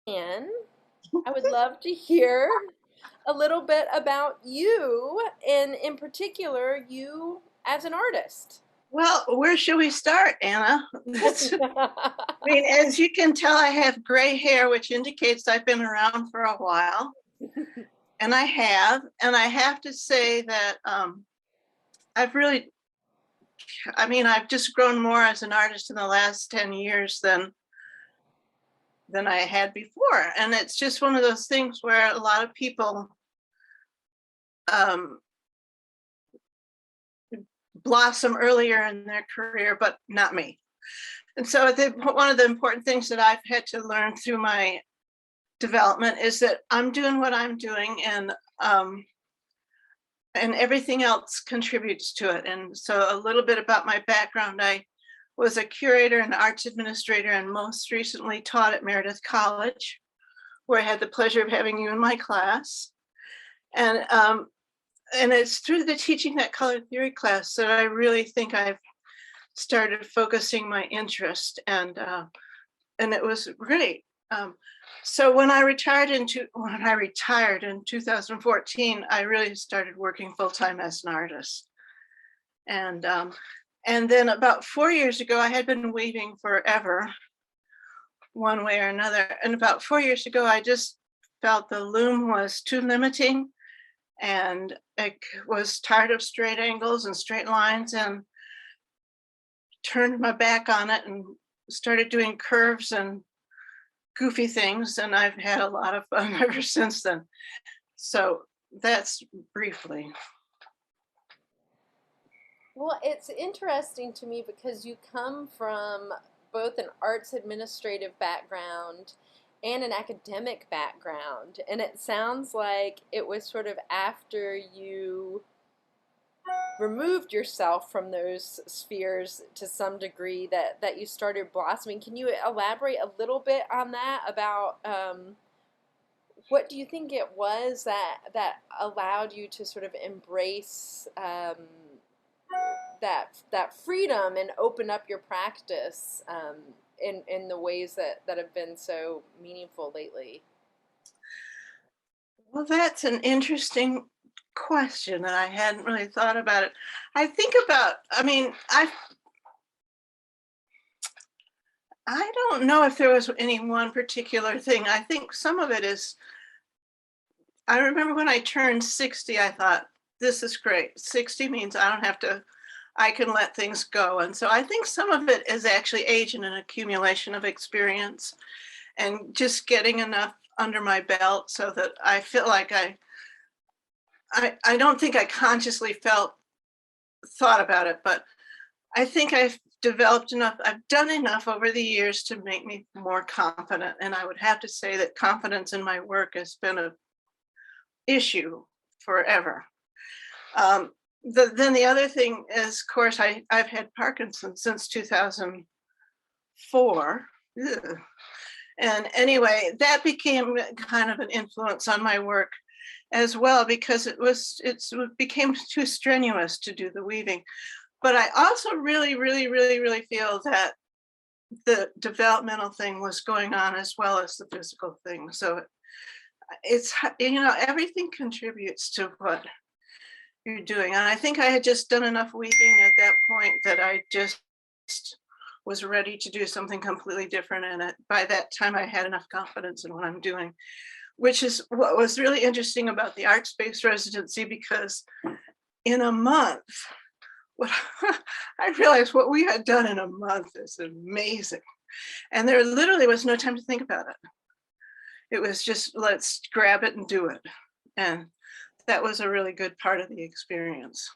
Ann, I would love to hear a little bit about you, and in particular, you as an artist. Well, where should we start, Anna? I mean, as you can tell, I have gray hair, which indicates I've been around for a while, and I have to say that I've really, I mean, I've just grown more as an artist in the last 10 years than I had before, and it's just one of those things where a lot of people um, blossom earlier in their career, but not me. And so one of the important things that I've had to learn through my development is that I'm doing what I'm doing, and everything else contributes to it. And so a little bit about my background: I was a curator and arts administrator, and most recently taught at Meredith College, where I had the pleasure of having you in my class. And and it's through the teaching that color theory class that I really think I've started focusing my interest, and it was great. So when I retired in 2014, I really started working full time as an artist, and and then about 4 years ago, I had been weaving forever, one way or another. And about 4 years ago, I just felt the loom was too limiting, and I was tired of straight angles and straight lines, and turned my back on it and started doing curves and goofy things, and I've had a lot of fun ever since then. So that's briefly. Well, it's interesting to me because you come from both an arts administrative background and an academic background, and it sounds like it was sort of after you removed yourself from those spheres to some degree that you started blossoming. Can you elaborate a little bit on that about what do you think it was that allowed you to sort of embrace that freedom and open up your practice in the ways that have been so meaningful lately? Well, that's an interesting question, and I hadn't really thought about it. I think about, I mean, I don't know if there was any one particular thing. I think some of it is, I remember when I turned 60, I thought, this is great. 60 means I don't have to, I can let things go. And so I think some of it is actually age and an accumulation of experience, and just getting enough under my belt so that I feel like I don't think I consciously thought about it, but I think I've developed enough, I've done enough over the years to make me more confident. And I would have to say that confidence in my work has been a issue forever. Um, then the other thing is, of course, I've had Parkinson's since 2004. Ugh. And anyway, that became kind of an influence on my work as well, because it became too strenuous to do the weaving. But I also really feel that the developmental thing was going on as well as the physical thing. So it's, everything contributes to what you're doing. And I think I had just done enough weaving at that point that I just was ready to do something completely different. And by that time, I had enough confidence in what I'm doing, which is what was really interesting about the art space residency, because in a month, what I realized what we had done in a month is amazing. And there literally was no time to think about it. It was just, let's grab it and do it. And that was a really good part of the experience.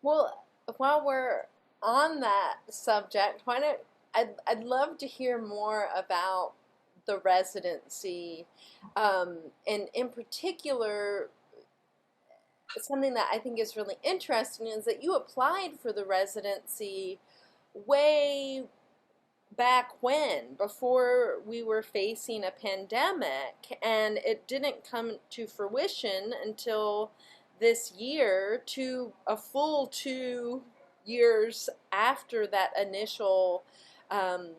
Well, while we're on that subject, why don't I'd love to hear more about the residency, and in particular, something that I think is really interesting is that you applied for the residency way back when, before we were facing a pandemic, and it didn't come to fruition until this year, a full 2 years after that initial um,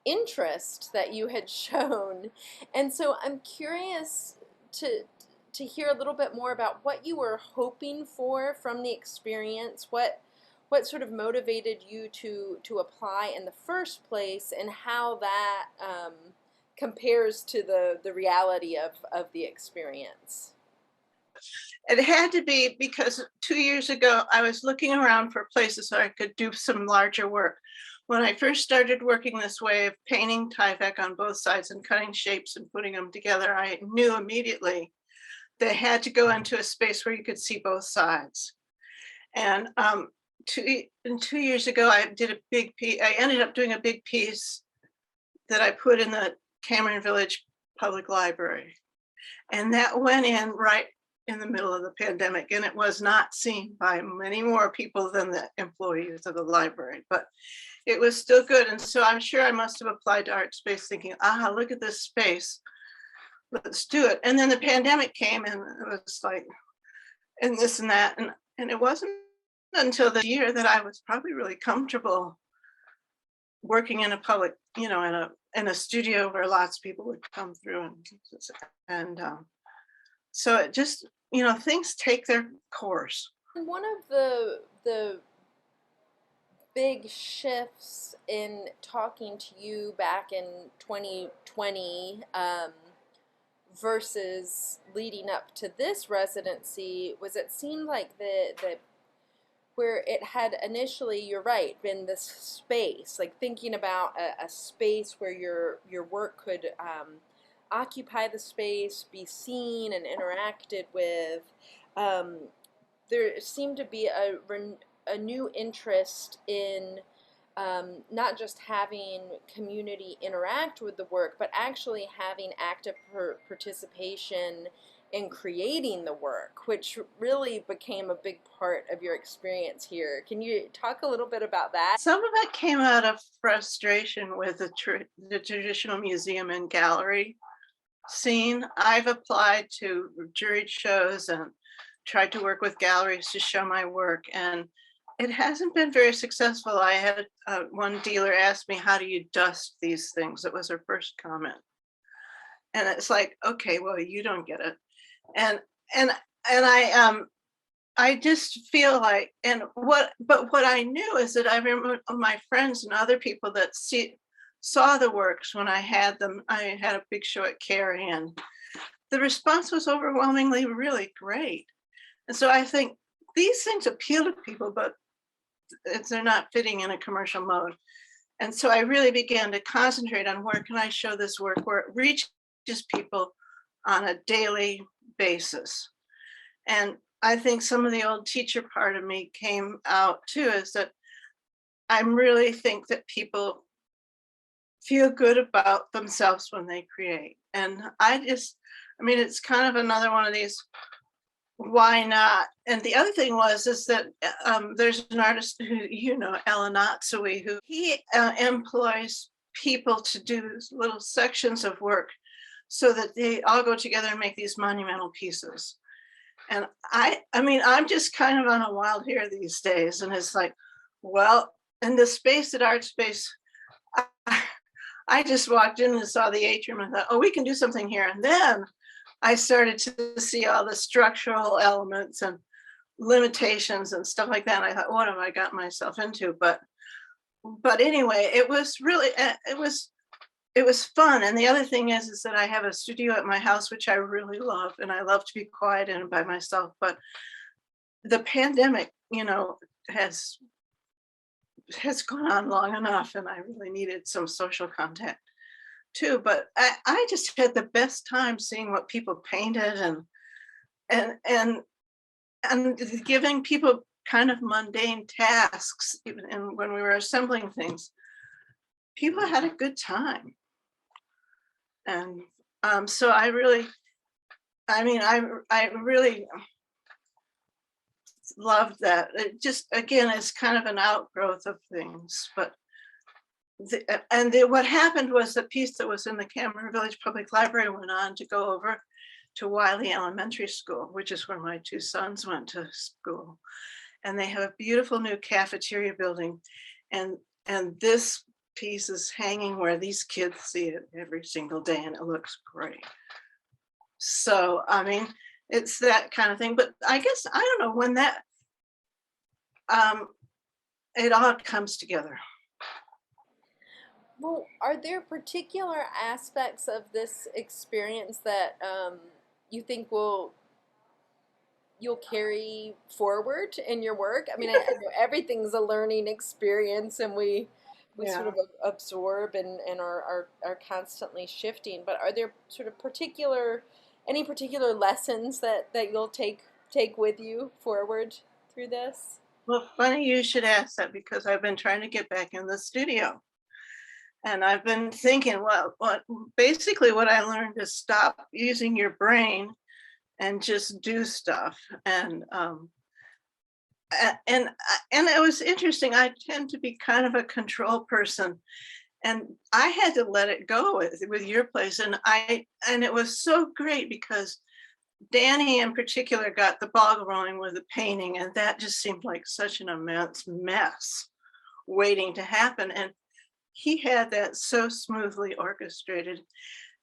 interest that you had shown. And so I'm curious to hear a little bit more about what you were hoping for from the experience. What sort of motivated you to apply in the first place, and how that compares to the reality of the experience. It had to be because 2 years ago, I was looking around for places where I could do some larger work. When I first started working this way of painting Tyvek on both sides and cutting shapes and putting them together, I knew immediately they had to go into a space where you could see both sides. And 2 years ago, I did a big piece. I ended up doing a big piece that I put in the Cameron Village Public Library. And that went in right in the middle of the pandemic, and it was not seen by many more people than the employees of the library, but it was still good. And so I'm sure I must have applied to art space thinking, look at this space, let's do it. And then the pandemic came, and it was like, and this and that. And it wasn't until the year that I was probably really comfortable working in a public, in a studio where lots of people would come through. And so it just, things take their course. One of the big shifts in talking to you back in 2020 versus leading up to this residency was, it seemed like the where it had initially, you're right, been this space, like thinking about a space where your work could occupy the space, be seen and interacted with. There seemed to be a new interest in not just having community interact with the work, but actually having active participation in creating the work, which really became a big part of your experience here. Can you talk a little bit about that? Some of it came out of frustration with the traditional museum and gallery scene. I've applied to juried shows and tried to work with galleries to show my work, and it hasn't been very successful. I had one dealer ask me, "How do you dust these things?" It was her first comment. And it's like, okay, well, you don't get it. And I just feel like, but what I knew is that I remember my friends and other people that saw the works when I had them. I had a big show at Cary, and the response was overwhelmingly really great. And so I think these things appeal to people, but they're not fitting in a commercial mode. And so I really began to concentrate on where can I show this work where it reaches people on a daily basis. And I think some of the old teacher part of me came out too, is that I really think that people feel good about themselves when they create. And it's kind of another one of these, why not? And the other thing is that there's an artist who, Ellen Otsui, who he employs people to do little sections of work so that they all go together and make these monumental pieces. And I'm just kind of on a wild hair these days. And it's like, well, in the space at Art Space, I just walked in and saw the atrium and thought, oh, we can do something here. And then I started to see all the structural elements and limitations and stuff like that. And I thought, what have I got myself into? But anyway, it was really, it was fun. And the other thing is that I have a studio at my house, which I really love, and I love to be quiet and by myself. But the pandemic, has gone on long enough, and I really needed some social contact too. But I just had the best time seeing what people painted and giving people kind of mundane tasks, even when we were assembling things. People had a good time. And so I really loved that. It just, again, is kind of an outgrowth of things. But what happened was the piece that was in the Cameron Village Public Library went on to go over to Wiley Elementary School, which is where my two sons went to school. And they have a beautiful new cafeteria building. And this pieces hanging where these kids see it every single day and it looks great. So, I mean, it's that kind of thing. But I guess I don't know when that um it all comes together. Well, are there particular aspects of this experience that you think will you'll carry forward in your work? I mean, I know everything's a learning experience, and we sort Yeah. of absorb and are constantly shifting. But are there sort of any particular lessons that you'll take with you forward through this? Well, funny you should ask that because I've been trying to get back in the studio. And I've been thinking, well, what basically what I learned is stop using your brain and just do stuff. And it was interesting. I tend to be kind of a control person, and I had to let it go with your place. And it was so great because Danny in particular got the ball rolling with the painting, and that just seemed like such an immense mess waiting to happen. And he had that so smoothly orchestrated.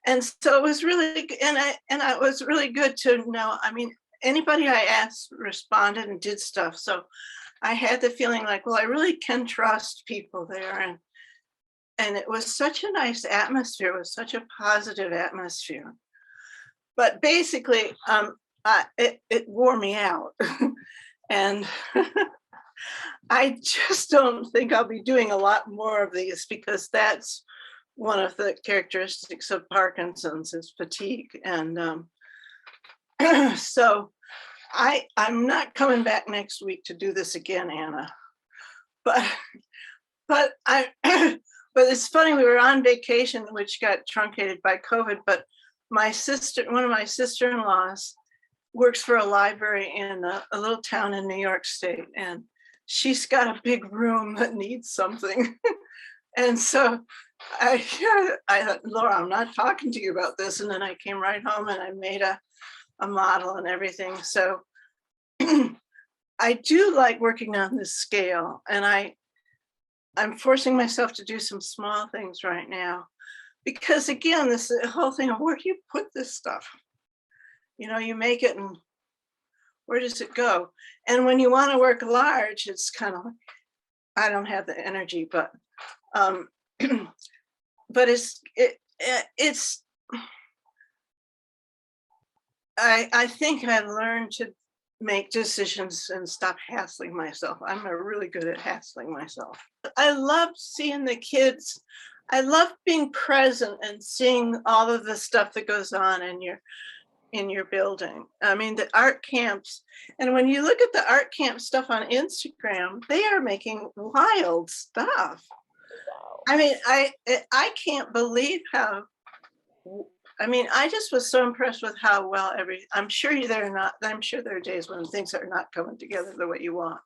And so it was really and it was really good to know. I mean, anybody I asked responded and did stuff. So I had the feeling like, well, I really can trust people there. And it was such a nice atmosphere. It was such a positive atmosphere. But basically, it wore me out. And I just don't think I'll be doing a lot more of these because that's one of the characteristics of Parkinson's is fatigue. And so I'm not coming back next week to do this again, Anna. But but I but it's funny, we were on vacation, which got truncated by COVID, but one of my sister-in-laws works for a library in a little town in New York State, and she's got a big room that needs something. And so I thought, Laura, I'm not talking to you about this. And then I came right home and I made a model and everything. So I do like working on this scale, and I'm forcing myself to do some small things right now because again, this whole thing of where do you put this stuff? You make it and where does it go? And when you want to work large, it's kind of like, I don't have the energy, but um, but it's I think I learned to make decisions and stop hassling myself. I'm really good at hassling myself. I love seeing the kids. I love being present and seeing all of the stuff that goes on in your building. I mean, the art camps, and when you look at the art camp stuff on Instagram, they are making wild stuff. I mean, I can't believe how. I mean, I just was so impressed with how well I'm sure they're not. I'm sure there are days when things are not coming together the way you want,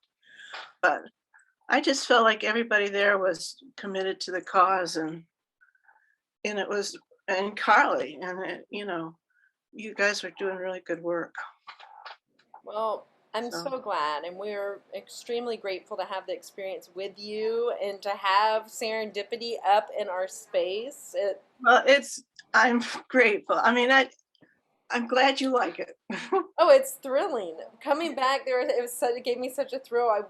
but I just felt like everybody there was committed to the cause, and it was and Carly, and you guys are doing really good work. Well, I'm So so glad, and we're extremely grateful to have the experience with you and to have serendipity up in our space. well, I'm grateful. I mean, I'm glad you like it. Oh, it's thrilling. Coming back there, it gave me such a thrill. I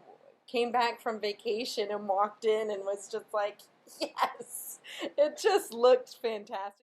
came back from vacation and walked in and was just like, yes, it just looked fantastic.